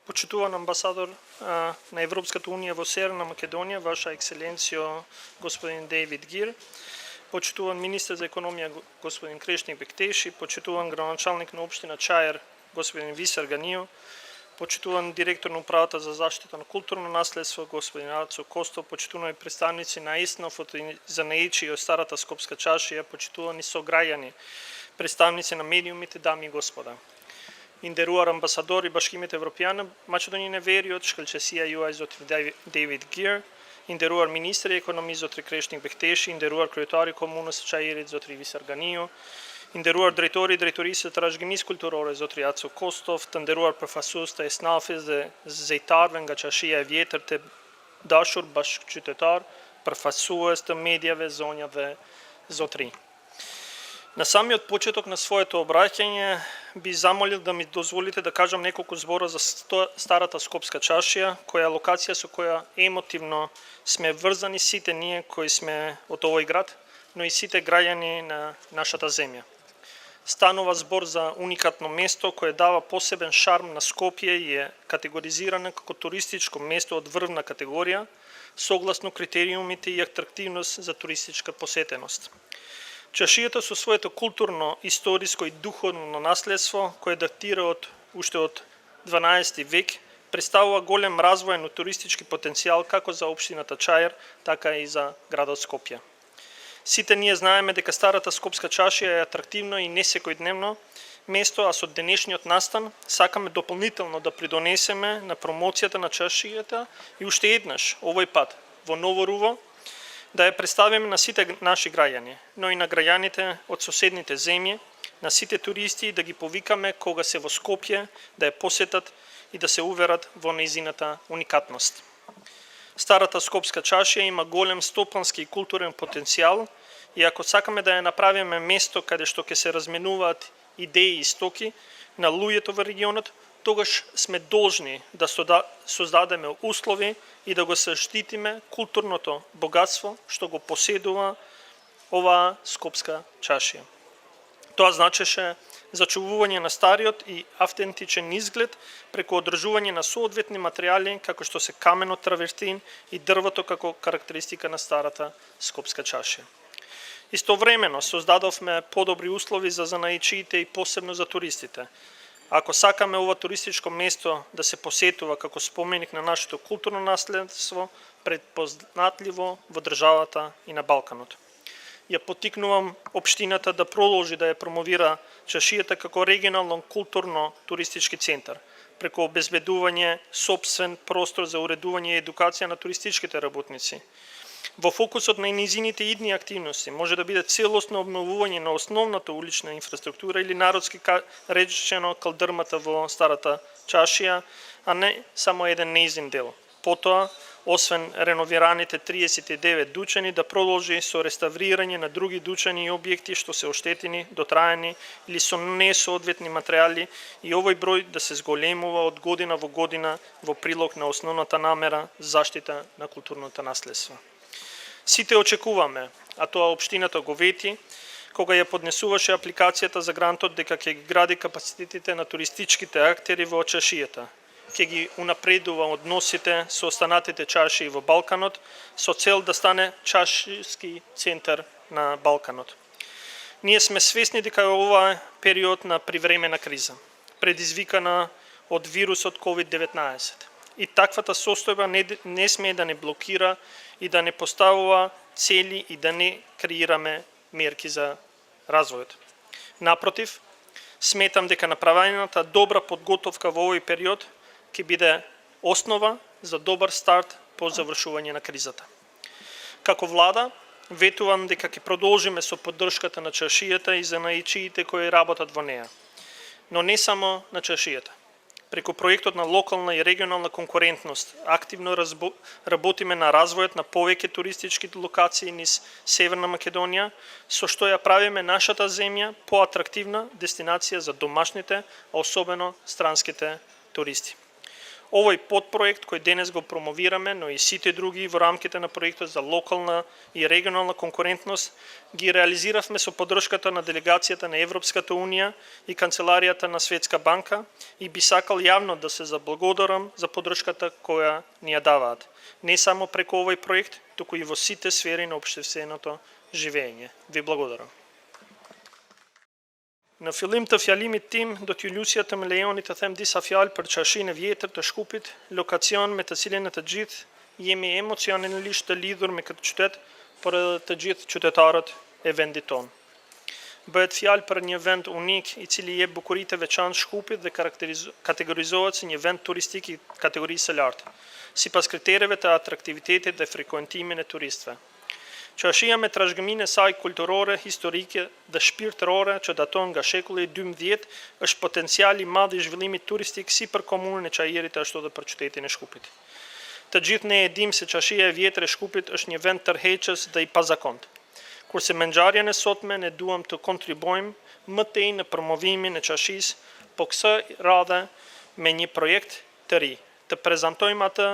Почитуван амбасадор на Европската унија во Северна Македонија, Ваша екселенцијо господин Дейвид Гир, почитуван министар за економија господин Крешник Бектеши, почитуван градоначалник на општина Чаир господин Висар Ганио, почитуван директор на управата за заштита на културно наследство господин Ацо Костов, почитувани представници на ИСНАФ и занаичи од Старата Скопска чашија, почитувани сограѓани, представници на медиумите, дами и господа. Индеруар амбасадори башкимите европјани, Македонија вериот, шкалчесија јуај зотри Дейвид Гир, индеруар министри економи зотри Крешник Бектеши, индеруар креатори комуна со Чаирит зотри Висар Ганио, индеруар директори и директориси тражгимис културоре зотри Ацо Костов, тандеруар професорста еснафис де зейтарвен гачашија вјетрте дашур башкчутетар, професорста медијаве зонјаве зотри. На самиот почеток на своето обраќање би замолил да ми дозволите да кажам неколку збора за Старата Скопска чашија, која е локација со која емотивно сме врзани сите ние кои сме од овој град, но и сите граѓани на нашата земја. Станува збор за уникатно место кое дава посебен шарм на Скопје и е категоризирано како туристичко место од врвна категорија, согласно критериумите и атрактивност за туристичка посетеност. Чашијата со своето културно, историско и духовно наследство, кое датира уште од 12 век, представува голем развоен туристички потенцијал како за општината Чаир, така и за градот Скопје. Сите ние знаеме дека Старата Скопска чашија е атрактивно и несекојдневно место, а со денешниот настан сакаме дополнително да придонесеме на промоцијата на чашијата и уште еднаш, овој пат, во Ново Руво, да ја представиме на сите наши граѓани, но и на граѓаните од соседните земји, на сите туристи да ги повикаме кога се во Скопје, да ја посетат и да се уверат во нејзината уникатност. Старата Скопска чашија има голем стопански и културен потенцијал и ако сакаме да ја направиме место каде што ќе се разменуваат идеи и стоки на луѓето во регионот, тогаш сме должни да создадеме услови и да го заштитиме културното богатство што го поседува оваа скопска чашија. Тоа значеше зачувување на стариот и автентичен изглед преку одржување на соодветни материјали како што се каменот травертин и дрвото како карактеристика на Старата Скопска чашија. Истовремено создадовме подобри услови за занаичиите и посебно за туристите. Ако сакаме ова туристичко место да се посетува како споменик на нашето културно наследство, предпознатливо во државата и на Балканот. Ја поттикнувам општината да продолжи да ја промовира чашијата како регионално културно туристички центар, преку обезбедување сопствен простор за уредување и едукација на туристичките работници. Во фокусот на нејзините идни активности може да биде целосно обновување на основната улична инфраструктура или народски речено калдрмата во Старата чашија, а не само еден нејзин дел. Потоа, освен реновираните 39 дучани, да продолжи со реставрирање на други дучани и објекти што се оштетени, дотраени или со несоодветни материјали и овој број да се зголемува од година во година во прилог на основната намера заштита на културното наследство. Сите очекуваме, а тоа општината го вети, кога ја поднесуваше апликацијата за грантот дека ќе ги гради капацитетите на туристичките актери во чашијата, ќе ги унапредува односите со останатите чашии во Балканот со цел да стане чашиски центар на Балканот. Ние сме свесни дека ова е период на привремена криза, предизвикана од вирусот COVID-19. И таквата состојба не смее да не блокира и да не поставува цели и да не креираме мерки за развојот. Напротив, сметам дека направената добра подготовка во овој период ќе биде основа за добар старт по завршување на кризата. Како влада, ветувам дека ќе продолжиме со поддршката на чашијата и занаичиите кои работат во неа. Но не само на чашијата. Преку проектот на локална и регионална конкурентност, активно работиме на развојот на повеќе туристички локации низ Северна Македонија, со што ја правиме нашата земја поатрактивна дестинација за домашните, а особено странските туристи. Ovaj podprojekt koji danas го промовираме, но и сите други во рамките на проектот за локална и регионална конкурентност, ги реализиравме со поддршката на делегацијата на Европската Унија и Канцеларијата на Светска банка и би сакал јавно да се заблагодарам за поддршката која ни ја даваат. Не само преку овој проект, туку и во сите сфери на општественото живење. Ви благодарам. Në fillim të fjalimit tim, do t'ju lusja të më lejoni të them disa fjalë për qashinë e vjetër të Shkupit, lokacion me të cilin në të gjithë jemi emocionalisht të lidhur me këtë qytet, por edhe të gjithë qytetarët e vendit tonë. Bëhet fjalë për një vend unik i cili jep bukuritë e veçantë Shkupit dhe kategorizohet si një vend turistik i kategorisë së lartë, sipas kritereve të atraktivitetit dhe frekuentimin e turistëve. Qashia me trashëgiminë e saj kulturore, historike dhe shpirtërore që daton nga shekulli 12 është potencial i madh i zhvillimit turistik si për komunën e Qajirit ashtu edhe për qytetin e Shkupit. Të gjithë ne e dimë se qashia e vjetër e Shkupit është një vend tërheqës dhe i pazakontë. Kurse me ngjarjen e sotme ne duam të kontribuojmë më tej në promovimin e qashisë, po kësaj radhe me një projekt të ri, të prezantojmë atë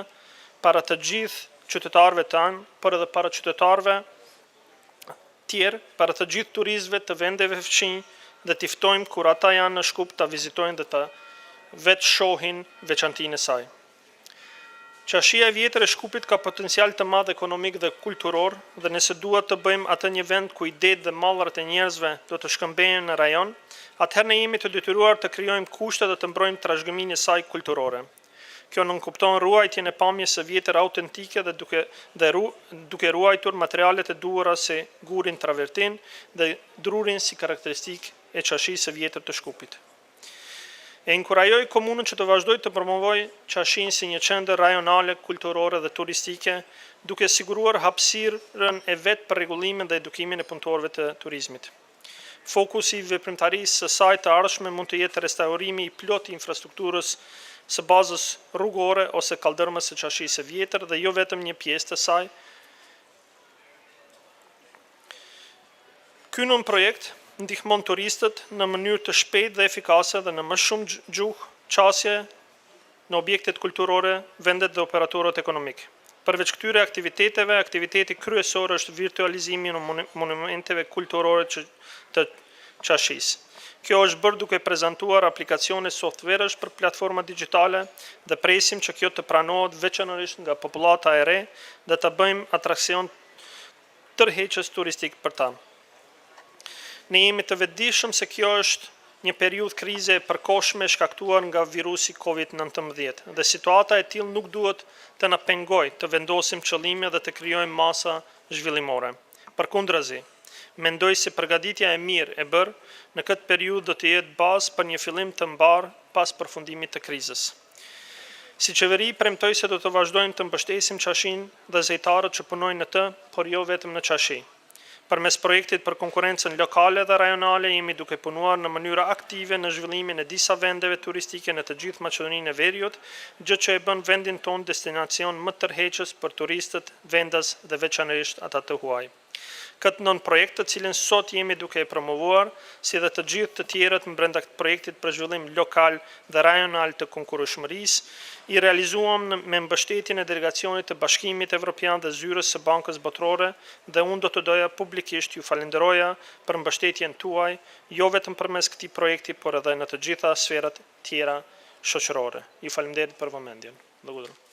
para të gjithë qytetarëve tanë, por edhe para qytetarëve tjerë, para të gjithë turistëve të vendeve fqinj dhe t'i ftojmë kur ata janë në Shkup ta vizitojnë dhe të vetë shohin veçantinë e saj. Qashia e vjetër e Shkupit ka potencial të madh ekonomik dhe kulturor dhe nëse duhet të bëjmë atë një vend ku idetë dhe mallrat e njerëzve do të shkëmbehen në rajon, atëherë ne jemi të detyruar të krijojmë kushte dhe të mbrojmë trashëgiminë e saj kulturore. Kjo nënkupton ruajtjen e pamjes së vjetër autentike dhe duke ruajtur materialet e duhura si gurin travertin dhe drurin si karakteristikë e qashisë së vjetër të Shkupit. E inkurajoj komunën që të vazhdoj të promovoj qashinë si një qendër rajonale, kulturore dhe turistike, duke siguruar hapësirën e vetë për rregullimin dhe edukimin e punëtorëve të turizmit. Fokusi i veprimtarisë së saj të ardhshme mund të jetë restaurimi i plot i infrastrukturës së bazës rrugore ose kaldërmës së qashisë së vjetër dhe jo vetëm një pjesë të saj. Ky nën projekt ndihmon turistët në mënyrë të shpejtë dhe efikase dhe në më shumë gjuhë qasje në objektet kulturore, vendet dhe operatorët ekonomik. Përveç këtyre aktiviteteve, aktiviteti kryesor është virtualizimi në monumenteve kulturore të qashisë. Kjo është bërë duke prezantuar aplikacione softverësh për platforma digjitale dhe presim që kjo të pranohet veçanërisht nga popullata e re dhe të bëjmë atraksion tërheqës turistik për ta. Ne jemi të vetëdijshëm se kjo është një periudhë krize e përkohshme shkaktuar nga virusi COVID-19 dhe situata e tillë nuk duhet të na pengojë të vendosim qëllime dhe të krijojmë masa zhvillimore. Përkundrazi, mendoj se përgatitja e mirë e bërë në këtë periudhë do të jetë bazë për një fillim të mbar pas përfundimit të krizës. Si qeveri premtoj se do të vazhdojmë të mbështesim qashin dhe zejtarët që punojnë në të, por jo vetëm në qashi. Përmes projektit për konkurrencën lokale dhe rajonale jemi duke punuar në mënyra aktive në zhvillimin e disa vendeve turistike në të gjithë Maqedoninë e Veriut, gjë që e bën vendin tonë destinacion më tërheqës për turistët, vendas dhe veçanërisht ata të huaj. Këtë nën projekt të cilin sot jemi duke e promovuar, si dhe të gjithë të tjerët brenda këtë projektit për zhvillim lokal dhe rajonal të konkurrueshmërisë, i realizuam me mbështetjen e delegacionit të Bashkimit Evropian dhe Zyrës së Bankës Botërore dhe unë do të doja publikisht ju falenderoja për mbështetjen tuaj, jo vetëm përmes këtij projekti, por edhe në të gjitha sferat tjera shoqërore. Ju falenderoj për vëmendjen. Благодарю.